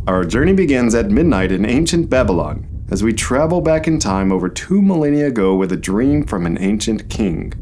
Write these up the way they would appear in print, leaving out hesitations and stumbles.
Our journey begins at midnight in ancient Babylon, as we travel back in time over 2 millennia ago with a dream from an ancient king.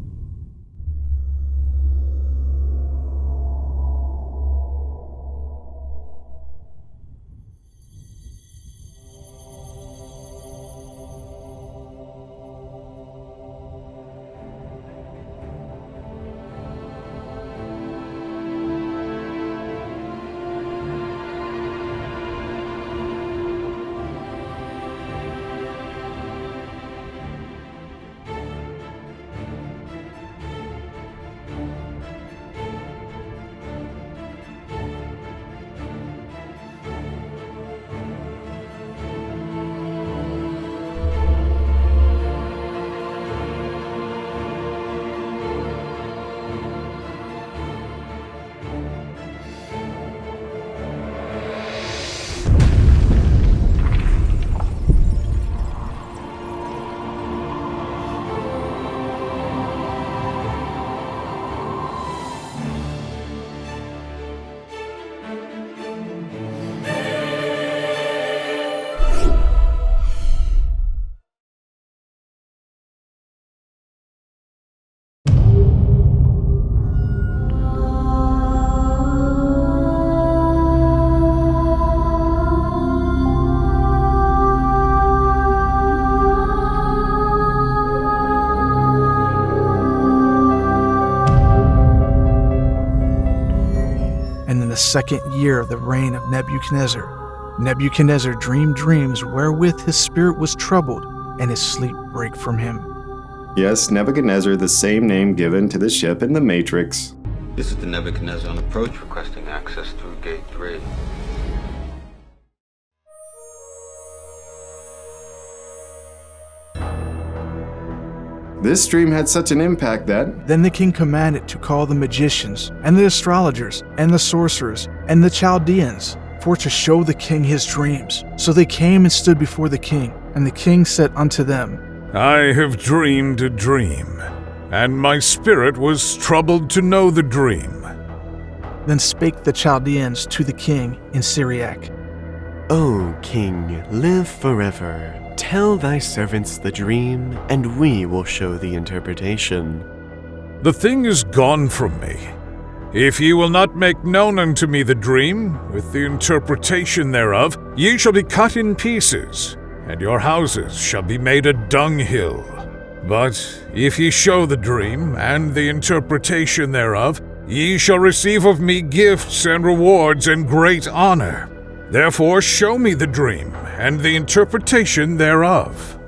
And in the 2nd year of the reign of Nebuchadnezzar, Nebuchadnezzar dreamed dreams wherewith his spirit was troubled, and his sleep brake from him. Yes, Nebuchadnezzar, the same name given to the ship in the Matrix. This is the Nebuchadnezzar on approach, requesting access through Gate 3. This dream had such an impact that Then the king commanded to call the magicians, and the astrologers, and the sorcerers, and the Chaldeans, for to show the king his dreams. So they came and stood before the king, and the king said unto them, I have dreamed a dream, and my spirit was troubled to know the dream. Then spake the Chaldeans to the king in Syriac, O king, live forever. Tell thy servants the dream, and we will show the interpretation. The thing is gone from me. If ye will not make known unto me the dream, with the interpretation thereof, ye shall be cut in pieces, and your houses shall be made a dunghill. But if ye show the dream, and the interpretation thereof, ye shall receive of me gifts and rewards and great honor. Therefore show me the dream, and the interpretation thereof.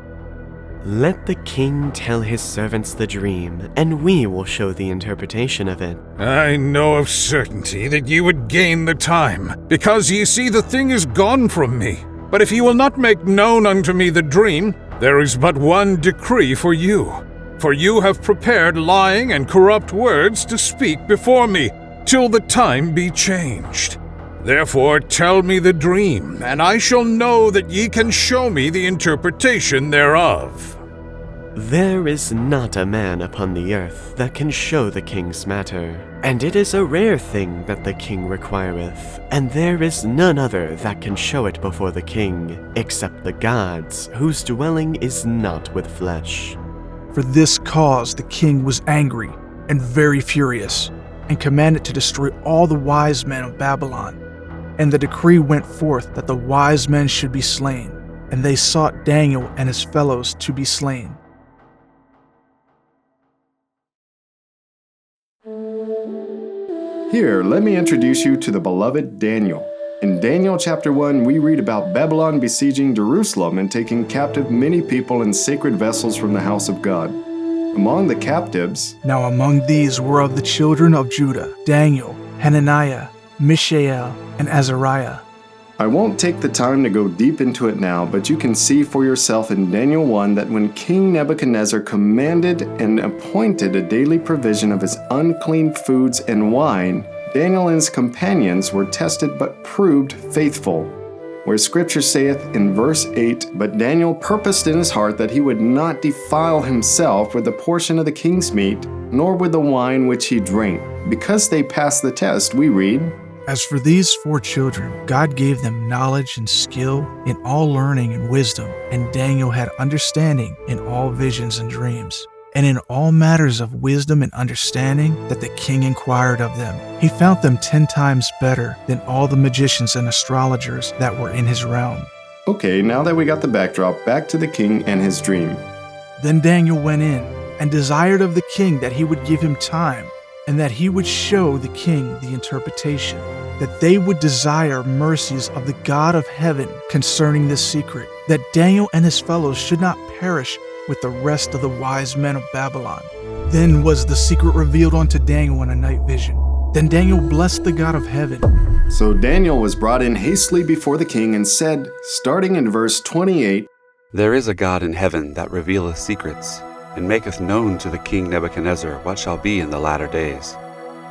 Let the king tell his servants the dream, and we will show the interpretation of it. I know of certainty that ye would gain the time, because ye see the thing is gone from me. But if ye will not make known unto me the dream, there is but one decree for you. For you have prepared lying and corrupt words to speak before me, till the time be changed. Therefore tell me the dream, and I shall know that ye can show me the interpretation thereof. There is not a man upon the earth that can show the king's matter, and it is a rare thing that the king requireth, and there is none other that can show it before the king, except the gods, whose dwelling is not with flesh. For this cause the king was angry and very furious, and commanded to destroy all the wise men of Babylon. And the decree went forth that the wise men should be slain, and they sought Daniel and his fellows to be slain. Here, let me introduce you to the beloved Daniel. In Daniel chapter 1, we read about Babylon besieging Jerusalem and taking captive many people and sacred vessels from the house of God. Among the captives, Now among these were of the children of Judah, Daniel, Hananiah, Mishael, and Azariah. I won't take the time to go deep into it now, but you can see for yourself in Daniel 1 that when King Nebuchadnezzar commanded and appointed a daily provision of his unclean foods and wine, Daniel and his companions were tested but proved faithful. Where Scripture saith in verse 8, But Daniel purposed in his heart that he would not defile himself with a portion of the king's meat, nor with the wine which he drank. Because they passed the test, we read, As for these 4 children, God gave them knowledge and skill in all learning and wisdom, and Daniel had understanding in all visions and dreams. And in all matters of wisdom and understanding that the king inquired of them, he found them 10 times better than all the magicians and astrologers that were in his realm. Okay, now that we got the backdrop, back to the king and his dream. Then Daniel went in and desired of the king that he would give him time, and that he would show the king the interpretation, that they would desire mercies of the God of heaven concerning this secret, that Daniel and his fellows should not perish with the rest of the wise men of Babylon. Then was the secret revealed unto Daniel in a night vision. Then Daniel blessed the God of heaven. So Daniel was brought in hastily before the king and said, starting in verse 28, There is a God in heaven that revealeth secrets, and maketh known to the king Nebuchadnezzar what shall be in the latter days.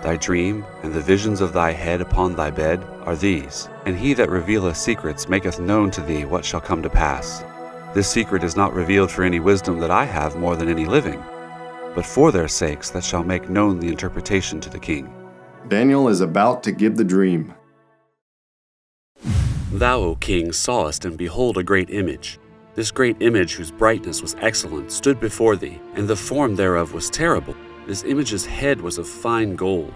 Thy dream and the visions of thy head upon thy bed are these, and he that revealeth secrets maketh known to thee what shall come to pass. This secret is not revealed for any wisdom that I have more than any living, but for their sakes that shall make known the interpretation to the king. Daniel is about to give the dream. Thou, O king, sawest, and behold a great image. This great image, whose brightness was excellent, stood before thee, and the form thereof was terrible. This image's head was of fine gold,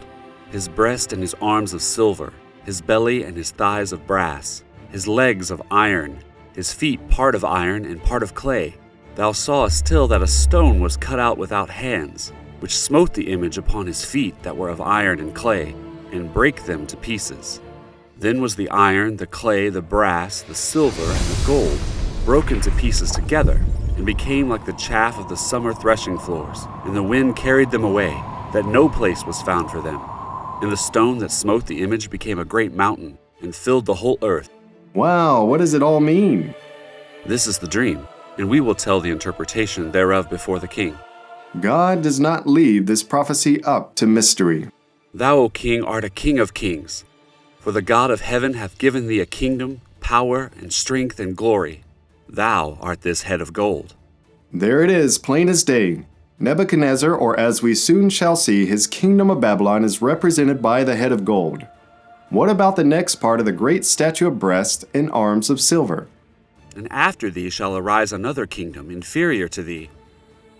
his breast and his arms of silver, his belly and his thighs of brass, his legs of iron, his feet part of iron and part of clay. Thou sawest still that a stone was cut out without hands, which smote the image upon his feet that were of iron and clay, and brake them to pieces. Then was the iron, the clay, the brass, the silver, and the gold broken to pieces together, and became like the chaff of the summer threshing floors, and the wind carried them away, that no place was found for them. And the stone that smote the image became a great mountain, and filled the whole earth. Wow, what does it all mean? This is the dream, and we will tell the interpretation thereof before the king. God does not leave this prophecy up to mystery. Thou, O king, art a king of kings. For the God of heaven hath given thee a kingdom, power, and strength, and glory. Thou art this head of gold. There it is, plain as day. Nebuchadnezzar, or as we soon shall see, his kingdom of Babylon is represented by the head of gold. What about the next part of the great statue of breast and arms of silver? And after thee shall arise another kingdom inferior to thee.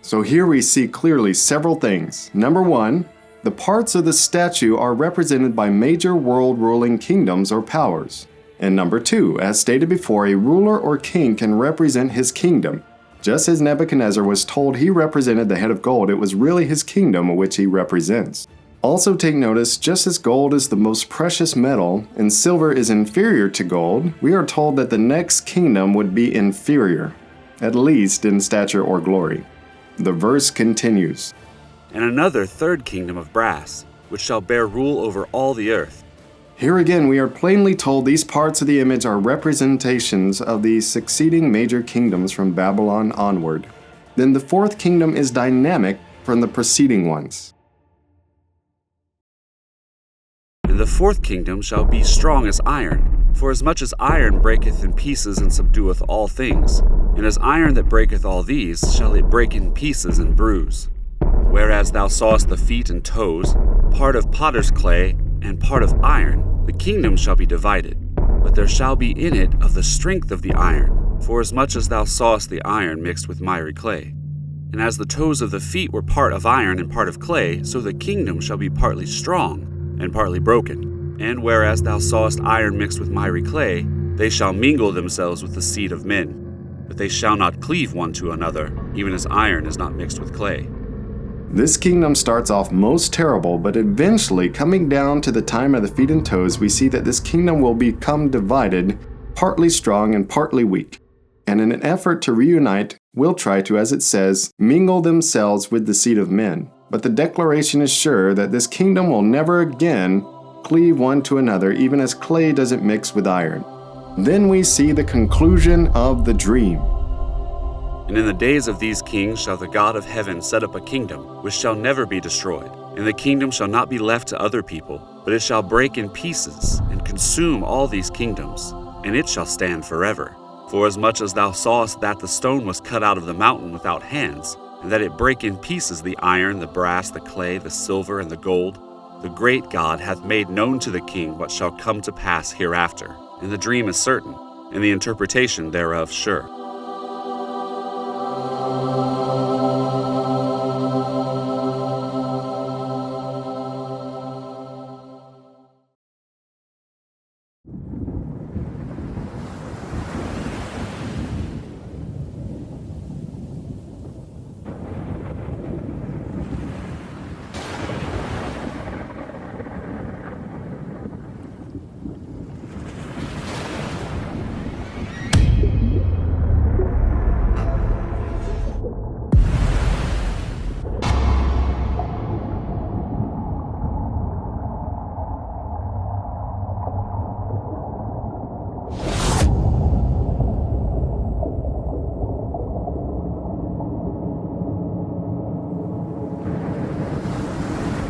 So here we see clearly several things. Number 1, the parts of the statue are represented by major world-ruling kingdoms or powers. And number 2, as stated before, a ruler or king can represent his kingdom. Just as Nebuchadnezzar was told he represented the head of gold, it was really his kingdom which he represents. Also take notice, just as gold is the most precious metal and silver is inferior to gold, we are told that the next kingdom would be inferior, at least in stature or glory. The verse continues. And another third kingdom of brass, which shall bear rule over all the earth. Here again, we are plainly told these parts of the image are representations of the succeeding major kingdoms from Babylon onward. Then the fourth kingdom is dynamic from the preceding ones. And the fourth kingdom shall be strong as iron, for as much as iron breaketh in pieces and subdueth all things, and as iron that breaketh all these shall it break in pieces and bruise. Whereas thou sawest the feet and toes, part of potter's clay, and part of iron, the kingdom shall be divided, but there shall be in it of the strength of the iron, forasmuch as thou sawest the iron mixed with miry clay. And as the toes of the feet were part of iron and part of clay, so the kingdom shall be partly strong and partly broken. And whereas thou sawest iron mixed with miry clay, they shall mingle themselves with the seed of men, but they shall not cleave one to another, even as iron is not mixed with clay. This kingdom starts off most terrible, but eventually, coming down to the time of the feet and toes, we see that this kingdom will become divided, partly strong and partly weak. And in an effort to reunite, will try to, as it says, mingle themselves with the seed of men. But the declaration is sure that this kingdom will never again cleave one to another, even as clay doesn't mix with iron. Then we see the conclusion of the dream. And in the days of these kings shall the God of heaven set up a kingdom, which shall never be destroyed. And the kingdom shall not be left to other people, but it shall break in pieces, and consume all these kingdoms, and it shall stand forever. Forasmuch as thou sawest that the stone was cut out of the mountain without hands, and that it brake in pieces the iron, the brass, the clay, the silver, and the gold, The great God hath made known to the king what shall come to pass hereafter. And the dream is certain, and the interpretation thereof sure.